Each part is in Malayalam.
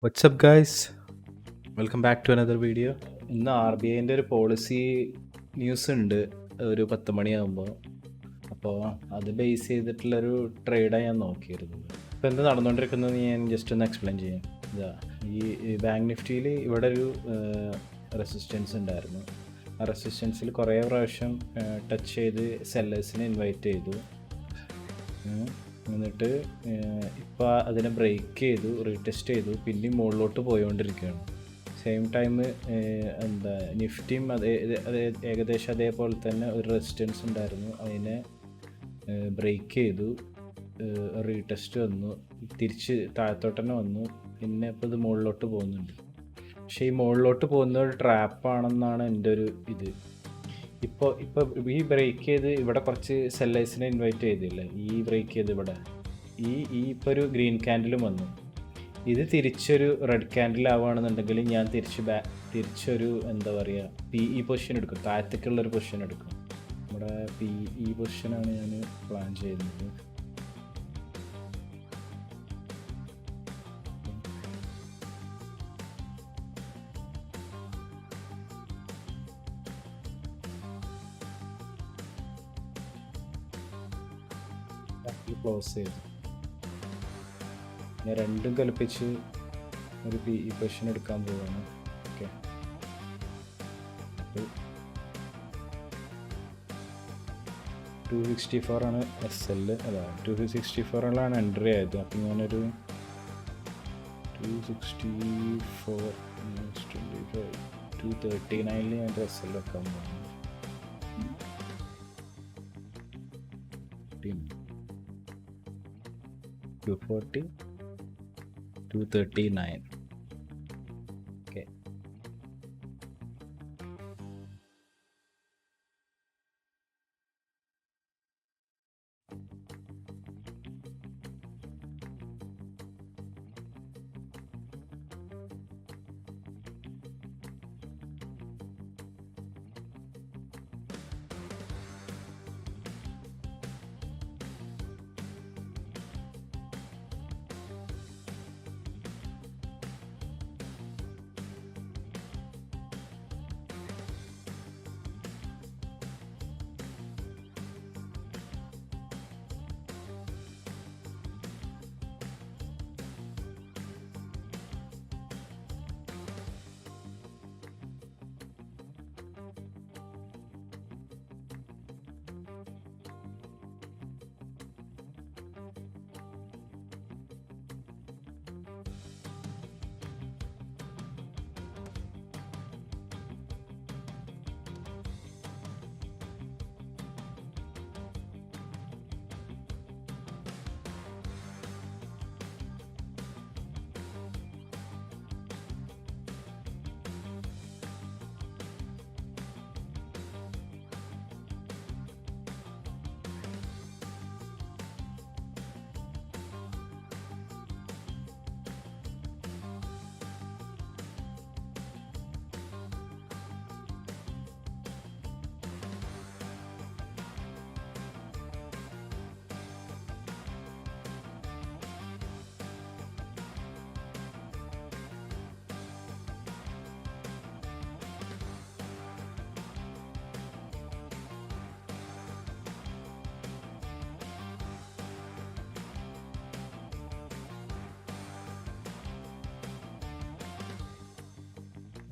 WhatsApp guys, welcome back to another video. ഇന്ന് RBIൻ്റെ ഒരു പോളിസി ന്യൂസ് ഉണ്ട് ഒരു 10 മണിയാകുമ്പോൾ. അപ്പോൾ അത് ബേസ് ചെയ്തിട്ടുള്ളൊരു ട്രേഡാണ് ഞാൻ നോക്കിയിരുന്നത്. ഇപ്പോൾ എന്ത് നടന്നുകൊണ്ടിരിക്കുന്നത് ഞാൻ ജസ്റ്റ് ഒന്ന് എക്സ്പ്ലെയിൻ ചെയ്യാം. ഇതാ ഈ ബാങ്ക് നിഫ്റ്റിയിൽ ഇവിടെ ഒരു റെസിസ്റ്റൻസ് ഉണ്ടായിരുന്നു. ആ റെസിസ്റ്റൻസിൽ കുറേ പ്രാവശ്യം ടച്ച് ചെയ്ത് സെല്ലേഴ്സിനെ ഇൻവൈറ്റ് ചെയ്തു. എന്നിട്ട് ഇപ്പോൾ അതിനെ ബ്രേക്ക് ചെയ്തു, റീടെസ്റ്റ് ചെയ്തു, പിന്നെയും മുകളിലോട്ട് പോയിക്കൊണ്ടിരിക്കുകയാണ്. സെയിം ടൈം നിഫ്റ്റിയും അതേ ഏകദേശം അതേപോലെ തന്നെ ഒരു റെസിസ്റ്റൻസ് ഉണ്ടായിരുന്നു, അതിനെ ബ്രേക്ക് ചെയ്തു, റീടെസ്റ്റ് വന്നു, തിരിച്ച് താഴത്തോട്ട് തന്നെ വന്നു, പിന്നെ ഇപ്പോൾ ഇത് മുകളിലോട്ട് പോകുന്നുണ്ട്. പക്ഷേ ഈ മുകളിലോട്ട് പോകുന്ന ഒരു ട്രാപ്പാണെന്നാണ് എൻ്റെ ഒരു ഇത്. ഇപ്പോൾ ഈ ബ്രേക്ക് ചെയ്ത് ഇവിടെ കുറച്ച് സെല്ലേഴ്സിനെ ഇൻവൈറ്റ് ചെയ്തില്ലേ, ഈ ബ്രേക്ക് ചെയ്ത് ഇവിടെ ഇപ്പോൾ ഒരു ഗ്രീൻ ക്യാൻഡിലും വന്നു. ഇത് തിരിച്ചൊരു റെഡ് ക്യാൻഡിൽ ആവുകയാണെന്നുണ്ടെങ്കിൽ ഞാൻ തിരിച്ചൊരു എന്താ പറയുക PE പൊസിഷൻ എടുക്കും, താഴത്തേക്കുള്ളൊരു പൊസിഷൻ എടുക്കും. നമ്മുടെ PE പൊസിഷനാണ് ഞാൻ പ്ലാൻ ചെയ്യുന്നത്. ക്ലോസ് ചെയ്തു ഞാൻ രണ്ടും കൽപ്പിച്ച് ഒരു PE പൊസിഷൻ എടുക്കാൻ പോവുകയാണ്. ഓക്കെ, 264 ആണ് SL, അല്ല 264 എൻട്രി ആയത്. അപ്പം ഞാനൊരു 264 25 239 ഞാൻ SL വെക്കാൻ പോകുന്നു. 240 239. ഓക്കെ,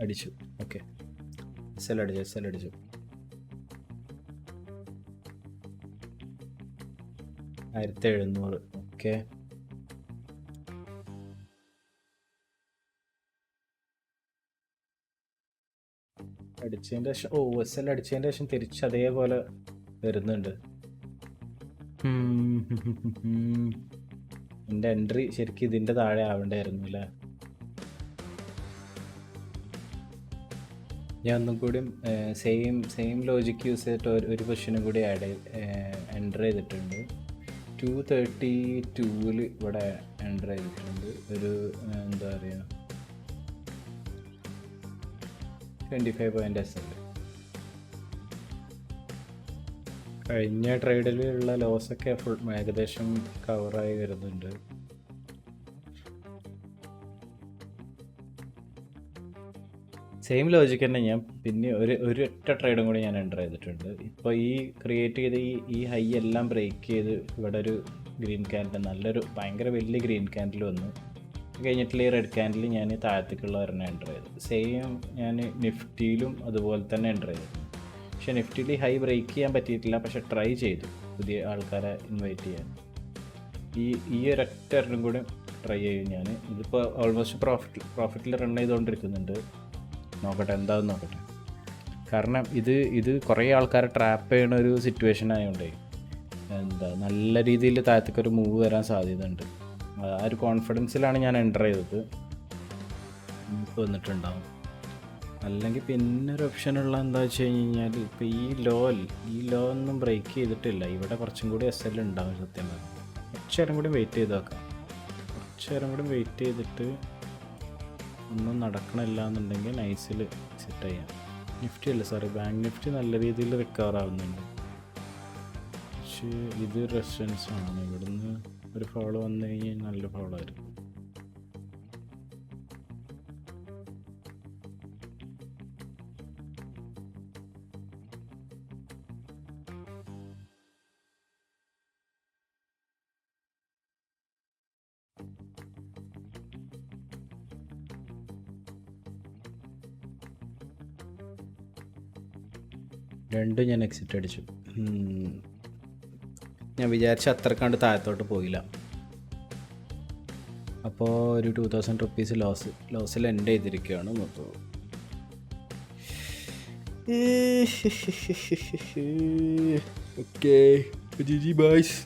അടിച്ചു. ഓക്കെ, SL അടിച്ചു. 1700. ഓക്കെ, അടിച്ചതിൻ്റെ ശേഷം SL അടിച്ചതിൻ്റെ ശേഷം തിരിച്ച് അതേപോലെ വരുന്നുണ്ട്. എൻ്റെ എൻട്രി ശരിക്കും ഇതിൻ്റെ താഴെ ആവേണ്ടായിരുന്നു അല്ലേ. ഞാൻ ഒന്നും കൂടി സെയിം ലോജിക്ക് യൂസ് ചെയ്തിട്ട് ഒരു പൊസിഷനും കൂടി എൻ്റർ ചെയ്തിട്ടുണ്ട്. 232 ഇവിടെ എൻ്റർ ചെയ്തിട്ടുണ്ട്. ഒരു എന്താ പറയുക 25 പോയിൻ്റ് SL. കഴിഞ്ഞ ട്രേഡിലുള്ള ലോസൊക്കെ ഏകദേശം കവറായി വരുന്നുണ്ട്. സെയിം ലോജിക്ക് തന്നെ ഞാൻ പിന്നെ ഒരൊറ്റ ട്രേഡും കൂടി ഞാൻ എൻ്റർ ചെയ്തിട്ടുണ്ട്. ഇപ്പോൾ ഈ ക്രിയേറ്റ് ചെയ്ത ഈ ഹൈ എല്ലാം ബ്രേക്ക് ചെയ്ത് ഇവിടെ ഒരു ഗ്രീൻ ക്യാൻഡിൽ, നല്ലൊരു ഭയങ്കര വലിയ ഗ്രീൻ ക്യാൻഡിൽ വന്നു. കഴിഞ്ഞിട്ടുള്ള ഈ റെഡ് ക്യാൻഡിൽ ഞാൻ താഴത്തേക്കുള്ള ഒരെണ്ണം എൻ്റർ ചെയ്തു. സെയിം ഞാൻ നിഫ്റ്റിയിലും അതുപോലെ തന്നെ എൻ്റർ ചെയ്തു. പക്ഷേ നിഫ്റ്റിയിൽ ഹൈ ബ്രേക്ക് ചെയ്യാൻ പറ്റിയിട്ടില്ല. പക്ഷേ ട്രൈ ചെയ്തു പുതിയ ആൾക്കാരെ ഇൻവൈറ്റ് ചെയ്യാൻ. ഈ ഒരൊറ്റ ഒരെണ്ണം കൂടി ട്രൈ ചെയ്യും ഞാൻ. ഇതിപ്പോൾ ഓൾമോസ്റ്റ് പ്രോഫിറ്റിൽ റൺ ചെയ്തുകൊണ്ടിരിക്കുന്നുണ്ട്. നോക്കട്ടെ എന്താണെന്ന് നോക്കട്ടെ. കാരണം ഇത് കുറേ ആൾക്കാരെ ട്രാപ്പ് ചെയ്യുന്ന ഒരു സിറ്റുവേഷൻ ആയതുകൊണ്ടേ നല്ല രീതിയിൽ താഴത്തേക്കൊരു മൂവ് വരാൻ സാധ്യതയുണ്ട്. ആ ഒരു കോൺഫിഡൻസിലാണ് ഞാൻ എൻ്റർ ചെയ്തത്. ഇപ്പോൾ വന്നിട്ടുണ്ടാവും. അല്ലെങ്കിൽ പിന്നെ ഒരു ഓപ്ഷനുള്ള എന്താ വെച്ച് കഴിഞ്ഞാൽ, ഇപ്പോൾ ഈ ലോ ഒന്നും ബ്രേക്ക് ചെയ്തിട്ടില്ല. ഇവിടെ കുറച്ചും കൂടി SL ഉണ്ടാവും സത്യം പറഞ്ഞാൽ. കുറച്ച് നേരം കൂടി വെയിറ്റ് ചെയ്ത് നോക്കാം. കുറച്ച് നേരം കൂടി വെയിറ്റ് ചെയ്തിട്ട് ഒന്നും നടക്കണില്ല എന്നുണ്ടെങ്കിൽ നൈസിൽ സെറ്റ് ചെയ്യാം. നിഫ്റ്റി അല്ല, സോറി, ബാങ്ക് നിഫ്റ്റി നല്ല രീതിയിൽ റിക്കവർ ആവുന്നുണ്ട്. പക്ഷേ ഇത് റെസിസ്റ്റൻസ് ആണ്. ഇവിടുന്ന് ഒരു ഫോളോ വന്നു കഴിഞ്ഞാൽ നല്ല ഫോളോ ആയിരിക്കും. രണ്ടും ഞാൻ എക്സിറ്റ് അടിച്ചു. ഞാൻ വിചാരിച്ച അത്രക്കാണ്ട് താഴത്തോട്ട് പോയില്ല. അപ്പോൾ ഒരു 2000 റുപ്പീസ് ലോസിൽ എൻഡ് ചെയ്തിരിക്കുകയാണ് മൊത്തം. Okay, GG boys.